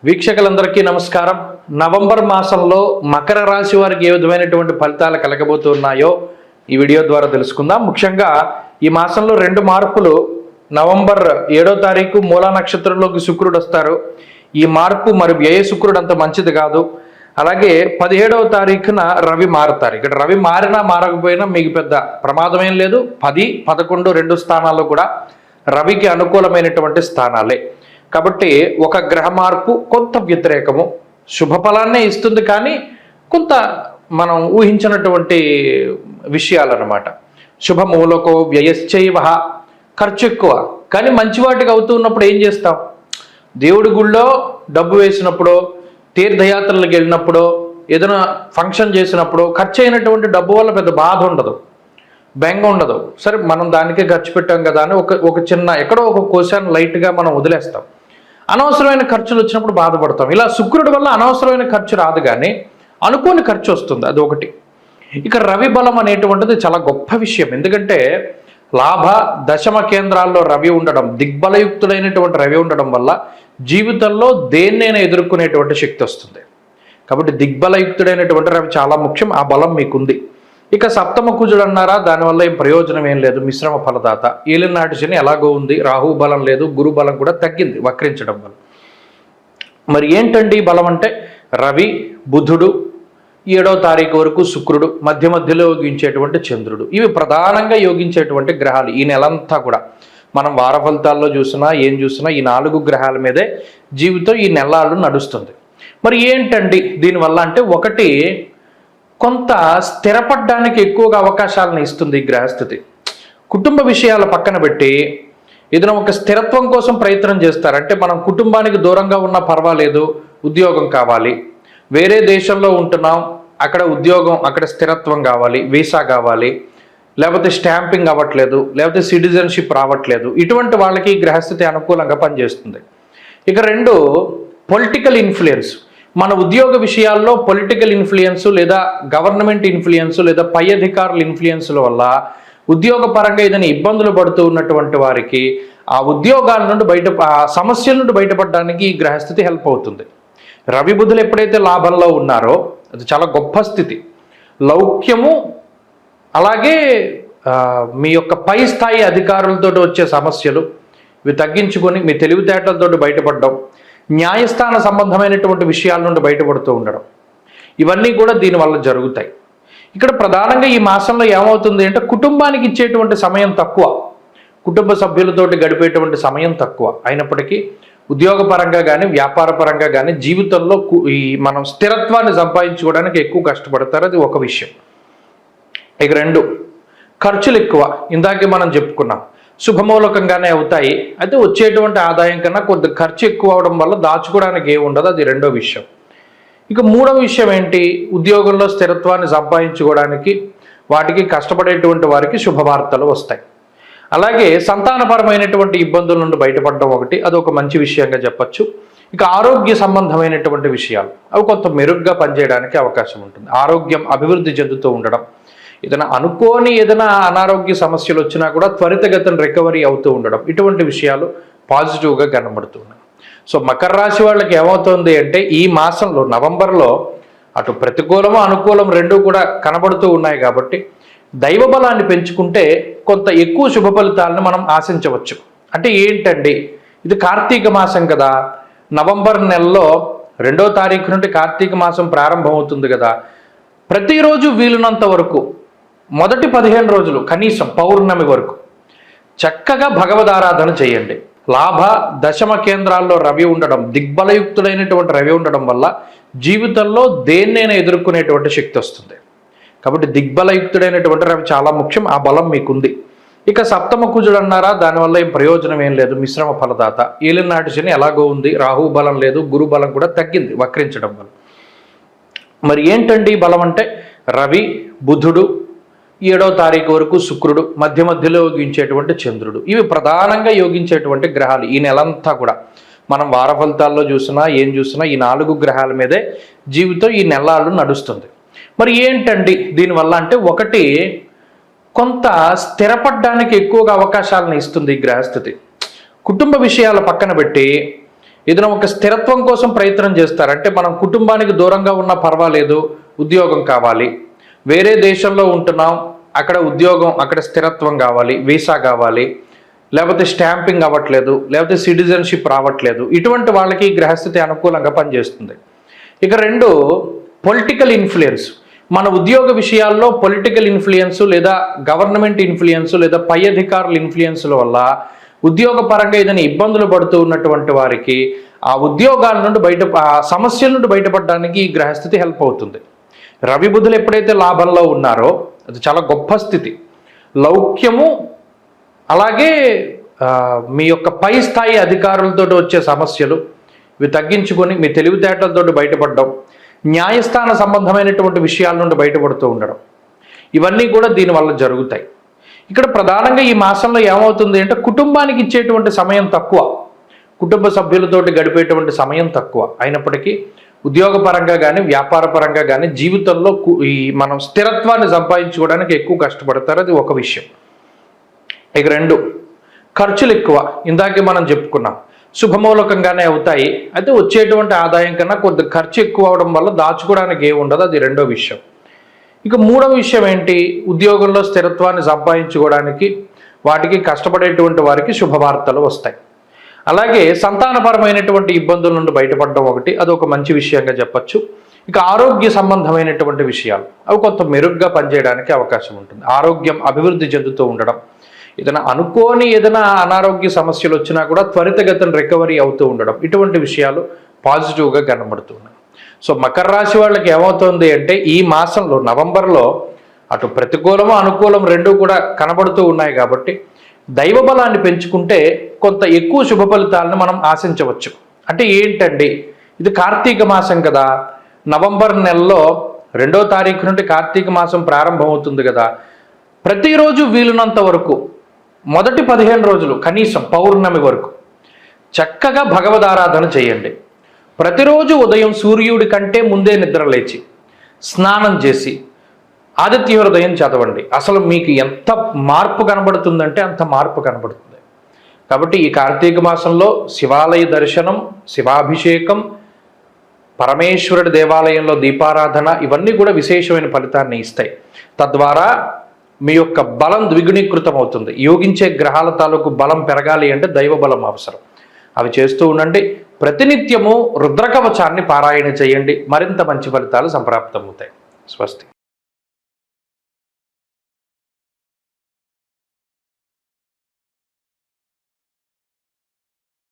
వీక్షకులందరికీ నమస్కారం. నవంబర్ మాసంలో మకర రాశి వారికి ఏ విధమైనటువంటి ఫలితాలు కలగబోతున్నాయో ఈ వీడియో ద్వారా తెలుసుకుందాం. ముఖ్యంగా ఈ మాసంలో రెండు మార్పులు. నవంబర్ 7వ తారీఖు మూలా నక్షత్రంలోకి శుక్రుడు వస్తారు. ఈ మార్పు మరి వ్యయ శుక్రుడు అంత మంచిది కాదు. అలాగే 17వ తారీఖున రవి మారుతారు. ఇక్కడ రవి మారినా మారకపోయినా మీకు పెద్ద ప్రమాదం ఏం లేదు. 10, 11 రెండు స్థానాల్లో కూడా రవికి అనుకూలమైనటువంటి స్థానాలే. కాబట్టి ఒక గ్రహ మార్పు కొంత వ్యతిరేకము శుభఫలాన్నే ఇస్తుంది, కానీ కొంత మనం ఊహించినటువంటి విషయాలన్నమాట. శుభమూలకో వ్యయశ్చైవ, ఖర్చు ఎక్కువ కానీ మంచి వాటికి అవుతున్నప్పుడు ఏం చేస్తాం? దేవుడి గుళ్ళో డబ్బు వేసినప్పుడు, తీర్థయాత్రలకు వెళ్ళినప్పుడు, ఏదైనా ఫంక్షన్ చేసినప్పుడు ఖర్చు అయినటువంటి డబ్బు వల్ల పెద్ద బాధ ఉండదు, బెంగ ఉండదు. సరే మనం దానికే ఖర్చు పెట్టాం కదా అని ఒక చిన్న ఎక్కడో ఒక క్వశ్చన్ లైట్గా మనం వదిలేస్తాం. అనవసరమైన ఖర్చులు వచ్చినప్పుడు బాధపడతాం. ఇలా శుక్రుడి వల్ల అనవసరమైన ఖర్చు రాదు, కానీ అనుకోని ఖర్చు వస్తుంది, అది ఒకటి. ఇక రవి బలం అనేటువంటిది చాలా గొప్ప విషయం. ఎందుకంటే లాభ దశమ కేంద్రాల్లో రవి ఉండడం, దిగ్బలయుక్తుడైనటువంటి రవి ఉండడం వల్ల జీవితంలో దేన్నైనా ఎదుర్కొనేటువంటి శక్తి వస్తుంది. కాబట్టి దిగ్బలయుక్తుడైనటువంటి రవి చాలా ముఖ్యం. ఆ బలం మీకుంది. ఇక సప్తమ కుజుడు అన్నారా, దానివల్ల ఏం ప్రయోజనం ఏం లేదు, మిశ్రమ ఫలదాత. ఏలినాటి శని ఎలాగో ఉంది, రాహు బలం లేదు, గురు బలం కూడా తగ్గింది వక్రించడం వల్ల. మరి ఏంటండి బలం అంటే రవి, బుధుడు, 7వ తారీఖు వరకు శుక్రుడు, మధ్యలో యోగించేటువంటి చంద్రుడు. ఇవి ప్రధానంగా యోగించేటువంటి గ్రహాలు. ఈ నెలంతా కూడా మనం వార ఫలితాల్లో చూసినా ఏం చూసినా ఈ 4 గ్రహాల మీదే జీవితం ఈ నెలలు నడుస్తుంది. మరి ఏంటండి దీనివల్ల అంటే, ఒకటి కొంత స్థిరపడడానికి ఎక్కువగా అవకాశాలను ఇస్తుంది ఈ గ్రహస్థితి. కుటుంబ విషయాల పక్కన పెట్టి ఏదైనా ఒక స్థిరత్వం కోసం ప్రయత్నం చేస్తారంటే, మనం కుటుంబానికి దూరంగా ఉన్నా పర్వాలేదు, ఉద్యోగం కావాలి, వేరే దేశంలో ఉంటున్నాం, అక్కడ ఉద్యోగం, అక్కడ స్థిరత్వం కావాలి, వీసా కావాలి, లేకపోతే స్టాంపింగ్ అవ్వట్లేదు, లేకపోతే సిటిజన్షిప్ రావట్లేదు, ఇటువంటి వాళ్ళకి ఈ గ్రహస్థితి అనుకూలంగా పనిచేస్తుంది. ఇక 2 పొలిటికల్ ఇన్ఫ్లుయెన్స్. మన ఉద్యోగ విషయాల్లో పొలిటికల్ ఇన్ఫ్లుయెన్స్ లేదా గవర్నమెంట్ ఇన్ఫ్లుయెన్స్ లేదా పై అధికారుల ఇన్ఫ్లుయెన్స్ల వల్ల ఉద్యోగపరంగా ఏదైనా ఇబ్బందులు పడుతూ ఉన్నటువంటి వారికి ఆ ఉద్యోగాల నుండి ఆ సమస్యల నుండి బయటపడడానికి ఈ గ్రహస్థితి హెల్ప్ అవుతుంది. రవి బుధులు ఎప్పుడైతే లాభంలో ఉన్నారో అది చాలా గొప్ప స్థితి. లౌక్యము, అలాగే మీ యొక్క పై స్థాయి అధికారులతో వచ్చే సమస్యలు ఇవి తగ్గించుకొని మీ తెలివితేటలతో బయటపడడం, న్యాయస్థాన సంబంధమైనటువంటి విషయాల నుండి బయటపడుతూ ఉండడం, ఇవన్నీ కూడా దీనివల్ల జరుగుతాయి. ఇక్కడ ప్రధానంగా ఈ మాసంలో ఏమవుతుంది అంటే, కుటుంబానికి ఇచ్చేటువంటి సమయం తక్కువ, కుటుంబ సభ్యులతోటి గడిపేటువంటి సమయం తక్కువ. అయినప్పటికీ ఉద్యోగపరంగా కానీ వ్యాపారపరంగా కానీ జీవితంలో ఈ మనం స్థిరత్వాన్ని సంపాదించుకోవడానికి ఎక్కువ కష్టపడతారు, అది ఒక విషయం. ఇక 2 ఖర్చులు ఎక్కువ. ఇందాకే మనం చెప్పుకున్నాం, శుభమూలకంగానే అవుతాయి, అయితే వచ్చేటువంటి ఆదాయం కన్నా కొద్ది ఖర్చు ఎక్కువ అవడం వల్ల దాచుకోవడానికి ఏముండదు, అది 2వ విషయం. ఇక 3వ విషయం ఏంటి, ఉద్యోగంలో స్థిరత్వాన్ని సంపాదించుకోవడానికి వాటికి కష్టపడేటువంటి వారికి శుభవార్తలు వస్తాయి. అలాగే సంతానపరమైనటువంటి ఇబ్బందుల నుండి బయటపడడం ఒకటి, అది ఒక మంచి విషయంగా చెప్పచ్చు. ఇక ఆరోగ్య సంబంధమైనటువంటి విషయాలు అవి కొంత మెరుగ్గా పనిచేయడానికి అవకాశం ఉంటుంది. ఆరోగ్యం అభివృద్ధి చెందుతూ ఉండడం, ఏదైనా అనారోగ్య సమస్యలు వచ్చినా కూడా త్వరితగతిన రికవరీ అవుతూ ఉండడం, ఇటువంటి విషయాలు పాజిటివ్గా కనబడుతూ ఉన్నాయి. సో మకర రాశి వాళ్ళకి ఏమవుతుంది అంటే, ఈ మాసంలో నవంబర్లో అటు ప్రతికూలము అనుకూలం 2 కూడా కనబడుతూ ఉన్నాయి. కాబట్టి దైవ బలాన్ని పెంచుకుంటే కొంత ఎక్కువ శుభ ఫలితాలను మనం ఆశించవచ్చు. అంటే ఏంటండి, ఇది కార్తీక మాసం కదా, నవంబర్ నెలలో 2వ తారీఖు నుండి కార్తీక మాసం ప్రారంభమవుతుంది కదా. ప్రతిరోజు వీలున్నంత వరకు మొదటి 15 రోజులు కనీసం పౌర్ణమి వరకు చక్కగా భగవదారాధన చేయండి. లాభ దశమ కేంద్రాల్లో రవి ఉండడం, దిగ్బలయుక్తుడైనటువంటి రవి ఉండడం వల్ల జీవితంలో దేన్నైనా ఎదుర్కొనేటువంటి శక్తి వస్తుంది. కాబట్టి దిగ్బలయుక్తుడైనటువంటి రవి చాలా ముఖ్యం. ఆ బలం మీకుంది. ఇక సప్తమ కుజుడు అన్నారా, దానివల్ల ఏం ప్రయోజనం ఏం లేదు, మిశ్రమ ఫలదాత. ఏలినాటి శని ఎలాగో ఉంది, రాహు బలం లేదు, గురు బలం కూడా తగ్గింది వక్రించడం వల్ల. మరి ఏంటండి బలం అంటే, రవి, బుధుడు, 7వ తారీఖు వరకు శుక్రుడు, మధ్యలో యోగించేటువంటి చంద్రుడు. ఇవి ప్రధానంగా యోగించేటువంటి గ్రహాలు. ఈ నెలంతా కూడా మనం వార ఫలితాల్లో చూసినా ఏం చూసినా ఈ 4 గ్రహాల మీదే జీవితం ఈ నెలలు నడుస్తుంది. మరి ఏంటండి దీనివల్ల అంటే, ఒకటి కొంత స్థిరపడడానికి ఎక్కువగా అవకాశాలను ఇస్తుంది ఈ గ్రహస్థితి. కుటుంబ విషయాల పక్కన పెట్టి ఏదైనా ఒక స్థిరత్వం కోసం ప్రయత్నం చేస్తారు. అంటే మనం కుటుంబానికి దూరంగా ఉన్నా పర్వాలేదు, ఉద్యోగం కావాలి, వేరే దేశంలో ఉంటున్నాం, అక్కడ ఉద్యోగం, అక్కడ స్థిరత్వం కావాలి, వీసా కావాలి, లేకపోతే స్టాంపింగ్ అవ్వట్లేదు, లేకపోతే సిటిజన్షిప్ రావట్లేదు, ఇటువంటి వాళ్ళకి గ్రహస్థితి అనుకూలంగా పనిచేస్తుంది. ఇక 2 పొలిటికల్ ఇన్ఫ్లుయెన్స్. మన ఉద్యోగ విషయాల్లో పొలిటికల్ ఇన్ఫ్లుయెన్స్ లేదా గవర్నమెంట్ ఇన్ఫ్లుయెన్స్ లేదా పై అధికారుల ఇన్ఫ్లుయెన్స్ల వల్ల ఉద్యోగపరంగా ఏదైనా ఇబ్బందులు పడుతూ ఉన్నటువంటి వారికి ఆ ఉద్యోగాల నుండి ఆ సమస్యల నుండి బయటపడడానికి ఈ గ్రహస్థితి హెల్ప్ అవుతుంది. రవి బుధులు ఎప్పుడైతే లాభంలో ఉన్నారో అది చాలా గొప్ప స్థితి. లౌక్యము, అలాగే మీ యొక్క పై స్థాయి అధికారులతో వచ్చే సమస్యలు ఇవి తగ్గించుకొని మీ తెలివితేటలతో బయటపడడం, న్యాయస్థాన సంబంధమైనటువంటి విషయాల నుండి బయటపడుతూ ఉండడం, ఇవన్నీ కూడా దీనివల్ల జరుగుతాయి. ఇక్కడ ప్రధానంగా ఈ మాసంలో ఏమవుతుంది అంటే కుటుంబానికి ఇచ్చేటువంటి సమయం తక్కువ, కుటుంబ సభ్యులతోటి గడిపేటువంటి సమయం తక్కువ. అయినప్పటికీ ఉద్యోగపరంగా కానీ వ్యాపారపరంగా కానీ జీవితంలో మనం స్థిరత్వాన్ని సంపాదించుకోవడానికి ఎక్కువ కష్టపడతారు. అది ఒక విషయం. ఇక 2 ఖర్చులు ఎక్కువ. ఇందాకే మనం చెప్పుకున్నాం, శుభమూలకంగానే అవుతాయి, అయితే వచ్చేటువంటి ఆదాయం కన్నా కొద్ది ఖర్చు ఎక్కువ అవడం వల్ల దాచుకోవడానికి ఏమి ఉండదు. అది 2వ విషయం. ఇక 3వ విషయం ఏంటి, ఉద్యోగంలో స్థిరత్వాన్ని సంపాదించుకోవడానికి వాటికి కష్టపడేటువంటి వారికి శుభవార్తలు వస్తాయి. అలాగే సంతానపరమైనటువంటి ఇబ్బందుల నుండి బయటపడడం ఒకటి, అది ఒక మంచి విషయంగా చెప్పచ్చు. ఇక ఆరోగ్య సంబంధమైనటువంటి విషయాలు అవి కొంత మెరుగ్గా పనిచేయడానికి అవకాశం ఉంటుంది. ఆరోగ్యం అభివృద్ధి చెందుతూ ఉండడం, ఏదైనా ఏదైనా అనారోగ్య సమస్యలు వచ్చినా కూడా త్వరితగతిన రికవరీ అవుతూ ఉండడం, ఇటువంటి విషయాలు పాజిటివ్గా కనబడుతున్నాయి. సో మకర రాశి వాళ్ళకి ఏమవుతుంది అంటే ఈ మాసంలో నవంబర్లో అటు ప్రతికూలము అనుకూలం 2 కూడా కనబడుతూ ఉన్నాయి కాబట్టి దైవ బలాన్ని పెంచుకుంటే కొంత ఎక్కువ శుభ ఫలితాలను మనం ఆశించవచ్చు. అంటే ఏంటండి, ఇది కార్తీక మాసం కదా, నవంబర్ నెలలో 2వ తారీఖు నుండి కార్తీక మాసం ప్రారంభమవుతుంది కదా, ప్రతిరోజు వీలున్నంత వరకు మొదటి 15 రోజులు కనీసం పౌర్ణమి వరకు చక్కగా భగవదారాధన చేయండి. ప్రతిరోజు ఉదయం సూర్యుడి కంటే ముందే నిద్ర లేచి స్నానం చేసి ఆదిత్య హృదయం చదవండి. అసలు మీకు ఎంత మార్పు కనబడుతుందంటే అంత మార్పు కనబడుతుంది. కాబట్టి ఈ కార్తీక మాసంలో శివాలయ దర్శనం, శివాభిషేకం, పరమేశ్వరుడి దేవాలయంలో దీపారాధన, ఇవన్నీ కూడా విశేషమైన ఫలితాన్ని ఇస్తాయి. తద్వారా మీ యొక్క బలం ద్విగుణీకృతం అవుతుంది. యోగించే గ్రహాల తాలూకు బలం పెరగాలి అంటే దైవ బలం అవసరం. అవి చేస్తూ ఉండండి. ప్రతినిత్యము రుద్రకవచాన్ని పారాయణ చేయండి. మరింత మంచి ఫలితాలు సంప్రాప్తమవుతాయి. స్వస్తి.